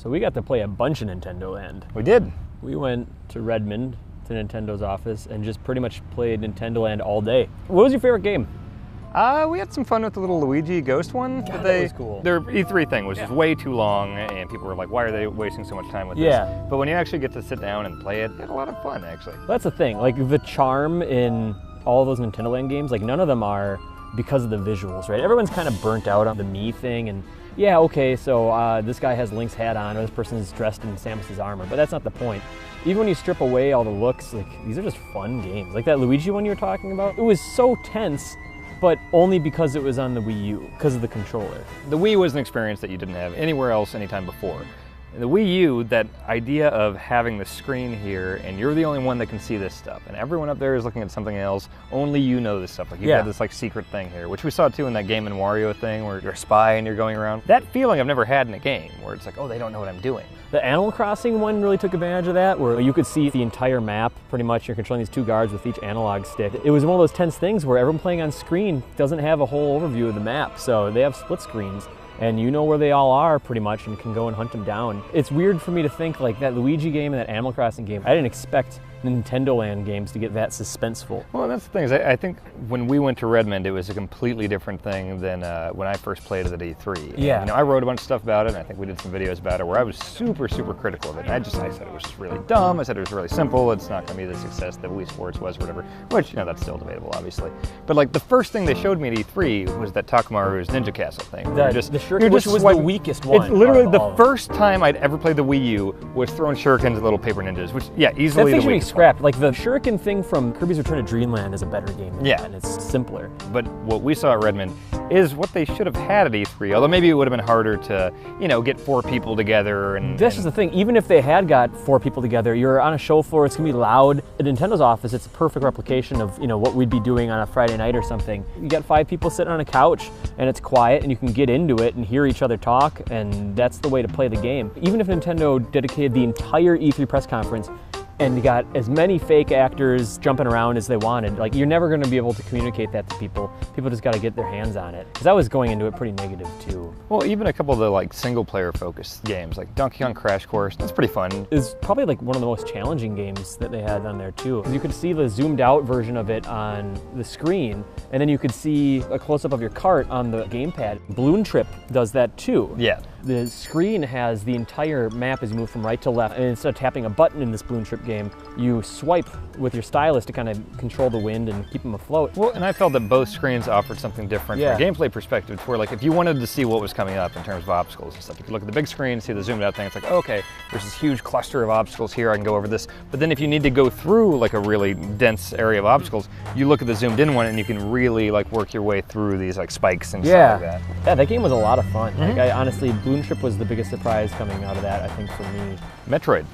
So we got to play a bunch of Nintendo Land. We did. We went to Redmond, to Nintendo's office, and just pretty much played Nintendo Land all day. What was your favorite game? We had some fun with the little Luigi ghost one. Yeah, that was cool. Their E3 thing was just way too long, and people were like, why are they wasting so much time with this? But when you actually get to sit down and play it, you had a lot of fun, actually. That's the thing. Like, the charm in all of those Nintendo Land games, like, none of them are because of the visuals, right? Everyone's kind of burnt out on the me thing, and yeah, okay, so this guy has Link's hat on, or this person is dressed in Samus's armor, but that's not the point. Even when you strip away all the looks, like, these are just fun games. Like that Luigi one you were talking about, it was so tense, but only because it was on the Wii U, because of the controller. The Wii was an experience that you didn't have anywhere else anytime before. The Wii U, that idea of having the screen here and you're the only one that can see this stuff and everyone up there is looking at something else, only you know this stuff. Like you've got this like secret thing here, which we saw too in that Game & Wario thing where you're a spy and you're going around. That feeling I've never had in a game where it's like, oh, they don't know what I'm doing. The Animal Crossing one really took advantage of that, where you could see the entire map pretty much. You're controlling these two guards with each analog stick. It was one of those tense things where everyone playing on screen doesn't have a whole overview of the map, so they have split screens. And you know where they all are pretty much and can go and hunt them down. It's weird for me to think like that Luigi game and that Animal Crossing game, I didn't expect Nintendo Land games to get that suspenseful. Well, that's the thing, is I think when we went to Redmond, it was a completely different thing than when I first played it at E3. Yeah. And, you know, I wrote a bunch of stuff about it, and I think we did some videos about it where I was super, super critical of it. And I said it was just really dumb, I said it was really simple, it's not gonna be the success that Wii Sports was or whatever, which, you know, that's still debatable, obviously. But like the first thing they showed me at E3 was that Takamaru's Ninja Castle thing. The shuriken, which was the weakest one. It's literally the first time I'd ever played the Wii U was throwing shurikens at little paper ninjas, which, yeah, easily that the thing should be scrapped. Like the shuriken thing from Kirby's Return to Dreamland is a better game than that, and it's simpler. But what we saw at Redmond is what they should have had at E3, although maybe it would have been harder to, you know, get 4 people together. And this is the thing, even if they had got 4 people together, you're on a show floor, it's gonna be loud. At Nintendo's office, it's a perfect replication of, you know, what we'd be doing on a Friday night or something. You got 5 people sitting on a couch, and it's quiet, and you can get into it and hear each other talk, and that's the way to play the game. Even if Nintendo dedicated the entire E3 press conference and you got as many fake actors jumping around as they wanted, like, you're never going to be able to communicate that to people. People just got to get their hands on it. Because I was going into it pretty negative too. Well, even a couple of the like single player focused games, like Donkey Kong Crash Course, that's pretty fun. It's probably like one of the most challenging games that they had on there too. You could see the zoomed out version of it on the screen, and then you could see a close-up of your cart on the gamepad. Balloon Trip does that too. Yeah. The screen has the entire map as you move from right to left, and instead of tapping a button in this Balloon Trip game, you swipe with your stylus to kind of control the wind and keep them afloat. Well, and I felt that both screens offered something different from a gameplay perspective, where like if you wanted to see what was coming up in terms of obstacles and stuff, you could look at the big screen, see the zoomed out thing, it's like, oh, okay, there's this huge cluster of obstacles here, I can go over this. But then if you need to go through like a really dense area of obstacles, you look at the zoomed in one and you can really like work your way through these like spikes and stuff like that. Yeah, that game was a lot of fun. Like, I honestly, Balloon Trip was the biggest surprise coming out of that, I think, for me. Metroid.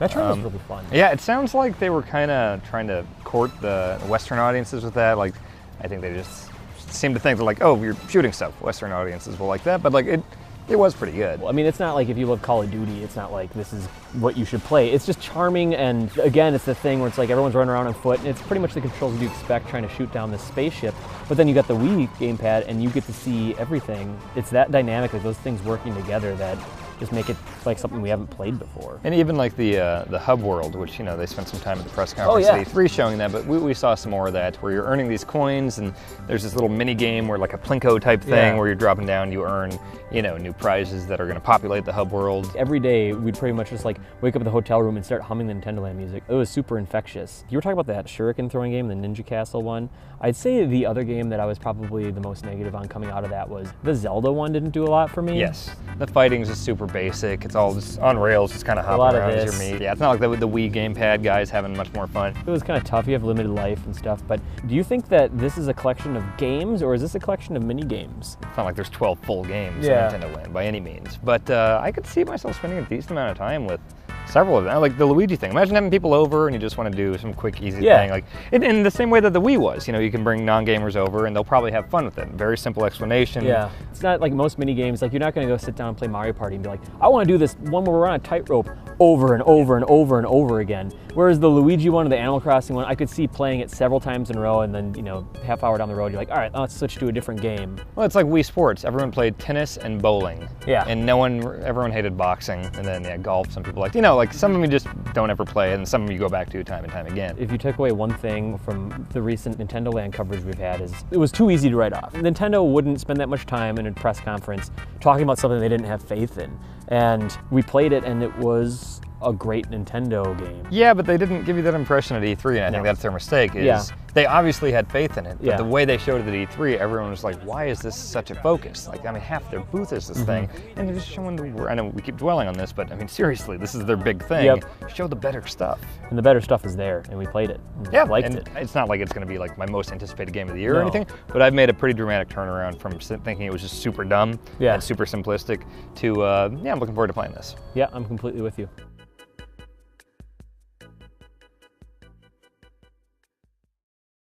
Metroid was really fun. Yeah, it sounds like they were kind of trying to court the Western audiences with that. Like, I think they just seem to think they're like, oh, you're shooting stuff. Western audiences will like that, but like it was pretty good. Well, I mean, it's not like if you love Call of Duty, it's not like this is what you should play. It's just charming, and again, it's the thing where it's like everyone's running around on foot, and it's pretty much the controls you expect trying to shoot down this spaceship. But then you got the Wii gamepad, and you get to see everything. It's that dynamic, like those things working together, that just make it like something we haven't played before. And even like the hub world, which, you know, they spent some time at the press conference at E3 showing that, but we saw some more of that, where you're earning these coins, and there's this little mini game where like a Plinko type thing where you're dropping down, you earn, you know, new prizes that are going to populate the hub world. Every day we'd pretty much just like wake up at the hotel room and start humming the Nintendo Land music. It was super infectious. You were talking about that shuriken throwing game, the Ninja Castle one. I'd say the other game that I was probably the most negative on coming out of that was the Zelda one. Didn't do a lot for me. Yes, the fighting's just super basic. It's all just on rails, just kind of hopping around as your meat. Yeah, it's not like the Wii gamepad guys having much more fun. It was kind of tough. You have limited life and stuff. But do you think that this is a collection of games, or is this a collection of mini games? It's not like there's 12 full games in Nintendo Land by any means, but I could see myself spending a decent amount of time with several of them. Like the Luigi thing. Imagine having people over and you just want to do some quick, easy thing. Like in the same way that the Wii was. You know, you can bring non-gamers over and they'll probably have fun with it. Very simple explanation. Yeah. It's not like most mini games. Like, you're not going to go sit down and play Mario Party and be like, I want to do this one where we're on a tightrope, over and over and over and over again. Whereas the Luigi one or the Animal Crossing one, I could see playing it several times in a row, and then, you know, half hour down the road, you're like, all right, let's switch to a different game. Well, it's like Wii Sports. Everyone played tennis and bowling. Yeah. And everyone hated boxing. And then, yeah, golf, some people liked, you know, like some of them you just don't ever play, and some of them you go back to time and time again. If you took away one thing from the recent Nintendo Land coverage we've had, is it was too easy to write off. Nintendo wouldn't spend that much time in a press conference talking about something they didn't have faith in. And we played it, and it was a great Nintendo game. Yeah, but they didn't give you that impression at E3, and I think that's their mistake, is they obviously had faith in it, but the way they showed it at E3, everyone was like, why is this such a focus? Like, I mean, half their booth is this thing, and they're just showing I know we keep dwelling on this, but I mean, seriously, this is their big thing. Show the better stuff. And the better stuff is there, and we played it. Yeah, liked it. It's not like it's going to be like my most anticipated game of the year or anything, but I've made a pretty dramatic turnaround from thinking it was just super dumb and super simplistic to, yeah, I'm looking forward to playing this. Yeah, I'm completely with you.